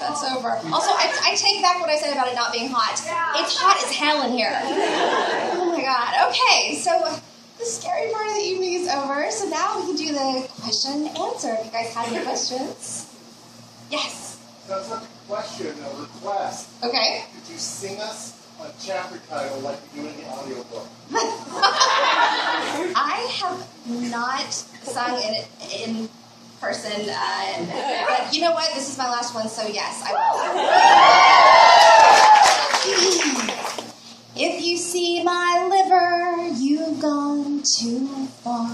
That's over. Also, I take back what I said about it not being hot. It's hot as hell in here. Oh my god. Okay, so the scary part of the evening is over, so now we can do the question and answer if you guys have any questions. Yes? That's not a question, a request. Okay. Could you sing us a chapter title like you do in the audiobook? I have not sung in person, but you know what? This is my last one, so yes, I will. If you see my liver, you've gone too far.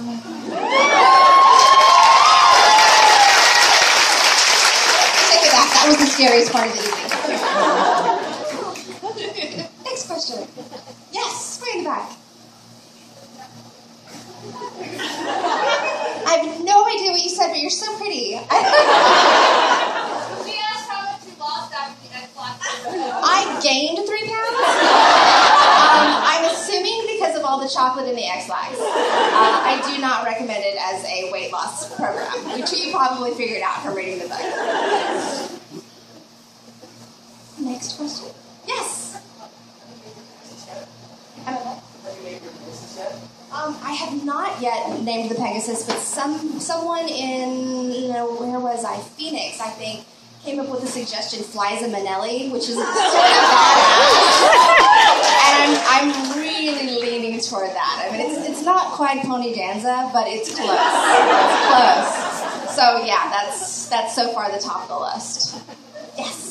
Take it back. That was the scariest part of the evening. Next question. Yes, way in the back. I have no idea what you said, but you're so pretty. She asked how much you lost after the X-Lax. I gained 3 pounds. I'm assuming because of all the chocolate in the X-Lax. I do not recommend it as a weight loss program, which you probably figured out from reading the book. Next question. Yes. I have not yet named the Pegasus, but someone in, where was I? Phoenix, I think, came up with the suggestion Fliza Minnelli, which is sort of badass. And I'm really leaning toward that. I mean, it's not quite Pony Danza, but it's close. It's close. So yeah, that's so far the top of the list. Yes.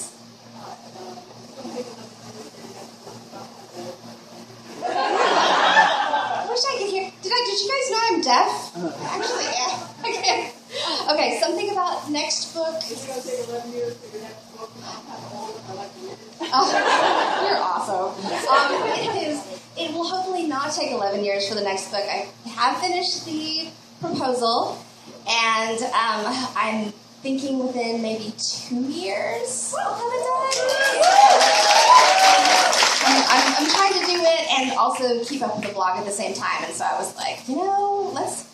I could hear. Did you guys know I'm deaf? Actually, yeah. Okay, something about next book. It's going to take 11 years for your next book. You're awesome. It will hopefully not take 11 years for the next book. I have finished the proposal, and I'm thinking within maybe 2 years I'll have it done. I'm trying to do it and also keep up with the blog at the same time, and so I was like, let's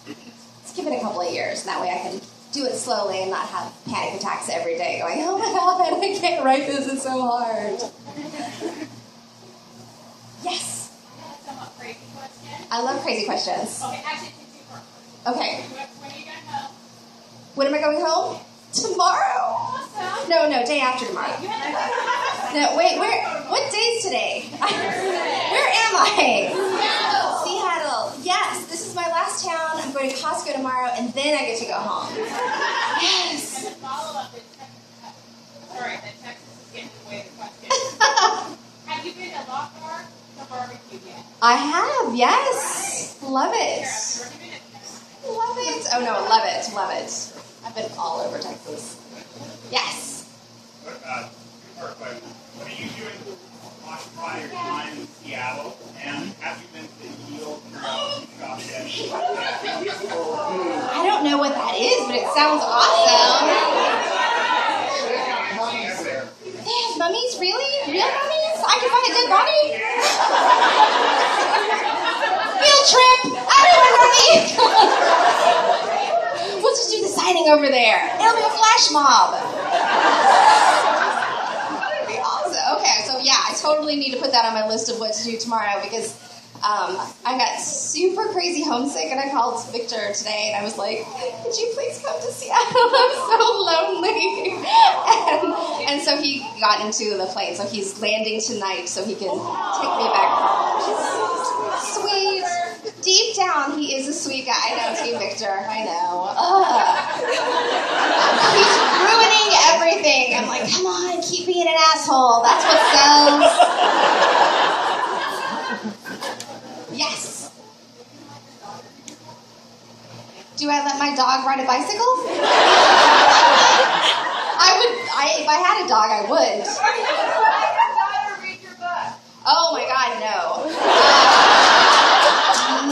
give it a couple of years, and that way I can do it slowly and not have panic attacks every day going, oh my god, I can't write this, it's so hard. Yes? Crazy question. I love crazy questions. Okay, actually, it's 2 parts. Okay. When are you going home? When am I going home? Tomorrow. Awesome. No, day after tomorrow. No, wait, what day is today? Where am I? Seattle. Yes, this is my last town. I'm going to Costco tomorrow, and then I get to go home. Yes. And the follow-up is, sorry, that Texas is getting away the question. Have you been to Lockmore to barbecue yet? I have, yes. Love it. Love it. Oh, no, love it. Love it. I've been all over Texas. Yes. Two-part question. What are you doing to occupy your time in Seattle? And have you been to the Yield shop yet? I don't know what that is, but it sounds awesome. They have mummies? Really? Real mummies? I can find a dead body? Field trip! Everyone running! We'll just do the signing over there. It'll be a flash mob. That'd be awesome. Okay, so yeah, I totally need to put that on my list of what to do tomorrow because I got super crazy homesick and I called Victor today and I was like, could you please come to Seattle? I'm so lonely. And so he got into the plane, so he's landing tonight so he can take me back home. Sweet. Deep down, he is a sweet guy. I know, Team Victor. I know. He's ruining everything. I'm like, come on, keep being an asshole. That's what sells. Yes. Do I let my dog ride a bicycle? If I had a dog, I would. Let your daughter read your book. Oh my God, no.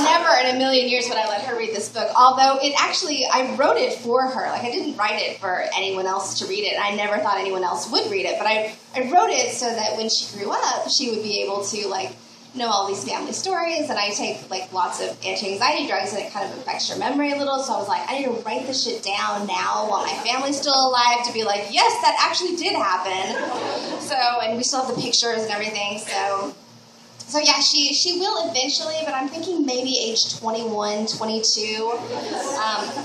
Never in a million years would I let her read this book. Although I wrote it for her. Like I didn't write it for anyone else to read it. And I never thought anyone else would read it. But I wrote it so that when she grew up, she would be able to know all these family stories, and I take like lots of anti-anxiety drugs, and it kind of affects your memory a little. So I was like, I need to write this shit down now while my family's still alive to be like, yes, that actually did happen. So, and we still have the pictures and everything. So yeah, she will eventually, but I'm thinking maybe age 21, 22,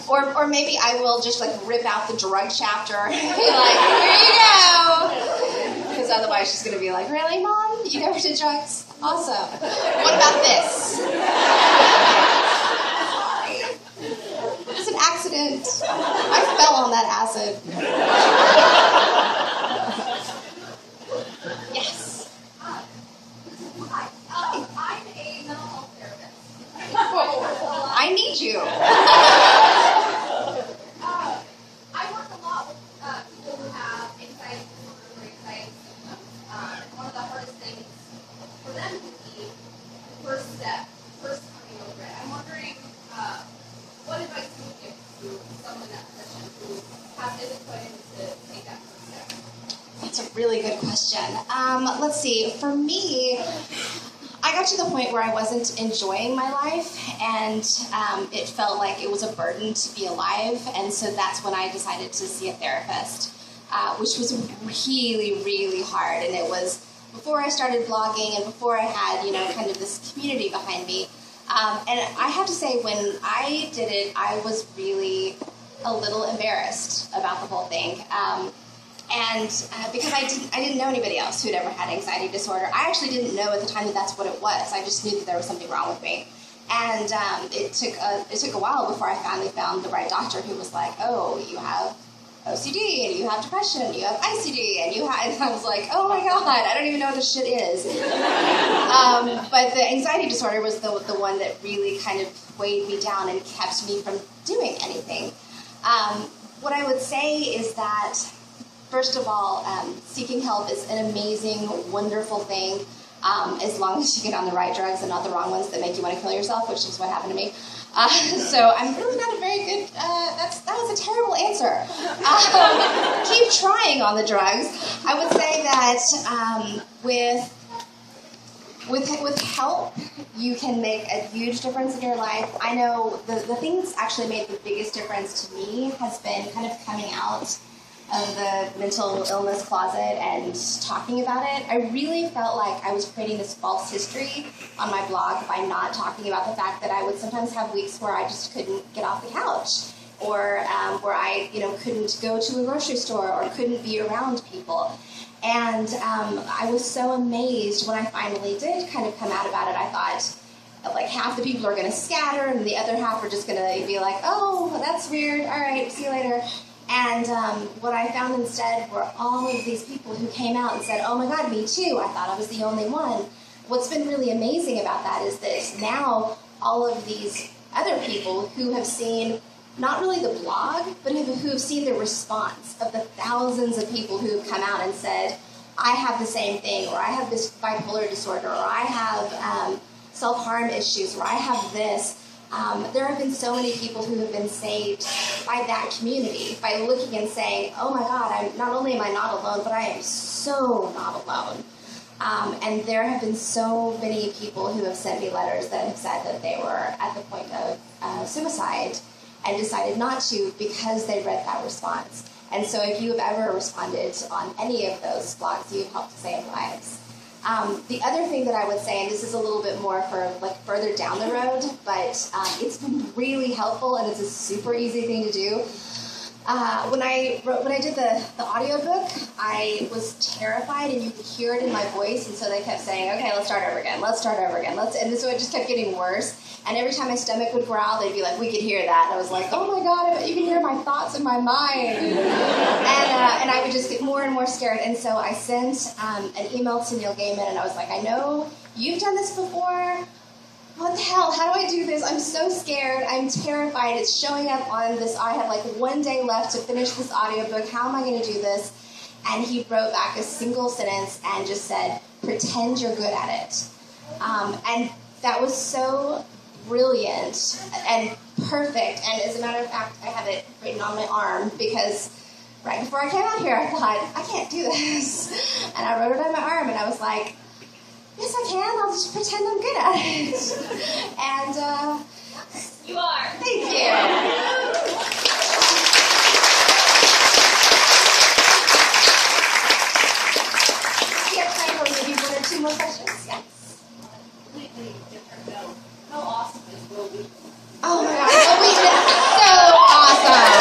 or maybe I will just like rip out the drug chapter and be like, here you go. Because otherwise she's going to be like, really, Mom? You never did drugs? Awesome. What about this? Sorry. It was an accident. I fell on that acid. Yes. I'm a mental health therapist. I need you. I work a lot with people who have anxiety disorder or anxiety symptoms. One of the hardest things for them to be the first step, first coming over it. I'm wondering what advice you would give to someone in that position who isn't put in to take that first step. That's a really good question. Let's see. For me, I got to the point where I wasn't enjoying my life, and it felt like it was a burden to be alive, and so that's when I decided to see a therapist, which was really, really hard, and it was before I started blogging and before I had, kind of this community behind me. And I have to say, when I did it, I was really a little embarrassed about the whole thing. And because I didn't know anybody else who'd ever had anxiety disorder. I actually didn't know at the time that that's what it was. I just knew that there was something wrong with me. And it took a while before I finally found the right doctor who was like, oh, you have OCD, and you have depression, and you have ICD, and I was like, oh my God, I don't even know what this shit is. But the anxiety disorder was the one that really kind of weighed me down and kept me from doing anything. What I would say is that, first of all, seeking help is an amazing, wonderful thing, as long as you get on the right drugs and not the wrong ones that make you want to kill yourself, which is what happened to me. So I'm really not a very good, that was a terrible answer. Keep trying on the drugs. I would say that with help, you can make a huge difference in your life. I know the thing that's actually made the biggest difference to me has been kind of coming out of the mental illness closet and talking about it. I really felt like I was creating this false history on my blog by not talking about the fact that I would sometimes have weeks where I just couldn't get off the couch, or where I couldn't go to a grocery store or couldn't be around people. And I was so amazed when I finally did kind of come out about it. I thought, like, half the people are going to scatter and the other half are just going to be like, oh, that's weird, all right, see you later. And what I found instead were all of these people who came out and said, oh my God, me too. I thought I was the only one. What's been really amazing about that is that now all of these other people who have seen not really the blog, but who have seen the response of the thousands of people who have come out and said, I have the same thing, or I have this bipolar disorder, or I have self-harm issues, or I have this. There have been so many people who have been saved by that community, by looking and saying, oh my God, not only am I not alone, but I am so not alone. And there have been so many people who have sent me letters that have said that they were at the point of suicide and decided not to because they read that response. And so if you have ever responded on any of those blogs, you've helped to save lives. The other thing that I would say, and this is a little bit more for like further down the road, but it's been really helpful and it's a super easy thing to do. When I did the audiobook, I was terrified, and you could hear it in my voice, and so they kept saying, okay, let's start over again, and so it just kept getting worse, and every time my stomach would growl, they'd be like, we could hear that, and I was like, oh my God, I bet you can hear my thoughts in my mind, and I would just get more and more scared, and so I sent an email to Neil Gaiman, and I was like, I know you've done this before. What the hell? How do I do this? I'm so scared. I'm terrified. It's showing up on this. I have like 1 day left to finish this audiobook. How am I going to do this? And he wrote back a single sentence and just said, pretend you're good at it. And that was so brilliant and perfect. And as a matter of fact, I have it written on my arm because right before I came out here, I thought, I can't do this. And I wrote it on my arm and I was like, Yes, I can. I'll just pretend I'm good at it. And, You are. thank you. We have time for maybe one or two more questions. Yes. Completely different though. How awesome is Will Wheaton? Oh my God, Will Wheaton is so awesome.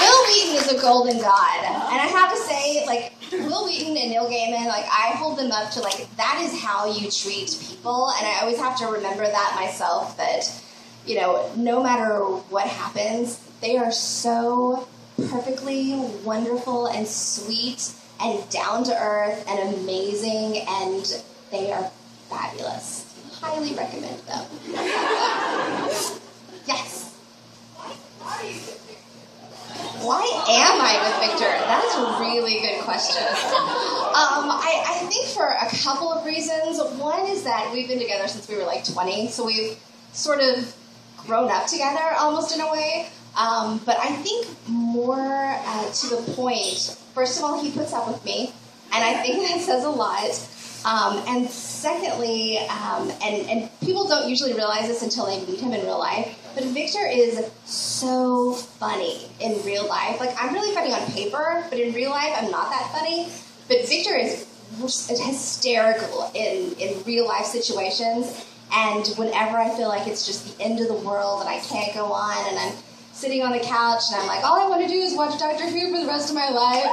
Will Wheaton is a golden god, and I have to say, like, Will Wheaton and Neil Gaiman, like, I hold them up to, like, that is how you treat people, and I always have to remember that myself, that, you know, no matter what happens, they are so perfectly wonderful and sweet and down to earth and amazing, and they are fabulous. Highly recommend them. Yes. Why am I with Victor? That's a really good question. I think for a couple of reasons. One is that we've been together since we were like 20, so we've sort of grown up together almost in a way. But I think more to the point, first of all, he puts up with me, and I think that says a lot. And secondly, and people don't usually realize this until they meet him in real life, but Victor is so funny in real life. Like, I'm really funny on paper, but in real life, I'm not that funny. But Victor is hysterical in real life situations, and whenever I feel like it's just the end of the world and I can't go on, and I'm sitting on the couch and I'm like, all I want to do is watch Doctor Who for the rest of my life.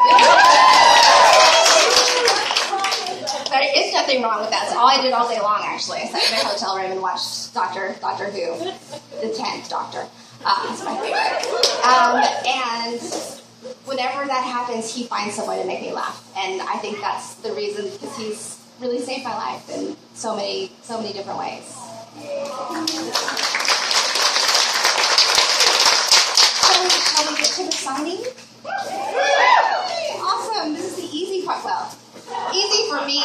But it's nothing wrong with that. It's all I did all day long, actually. I sat in my hotel room and watched Doctor Who, the 10th Doctor. It's my favorite. And whenever that happens, he finds some way to make me laugh. And I think that's the reason, because he's really saved my life in so many different ways. So, shall we get to the signing? Awesome. This is the easy part. Well, easy for me.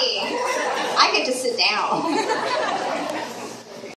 I get to sit down.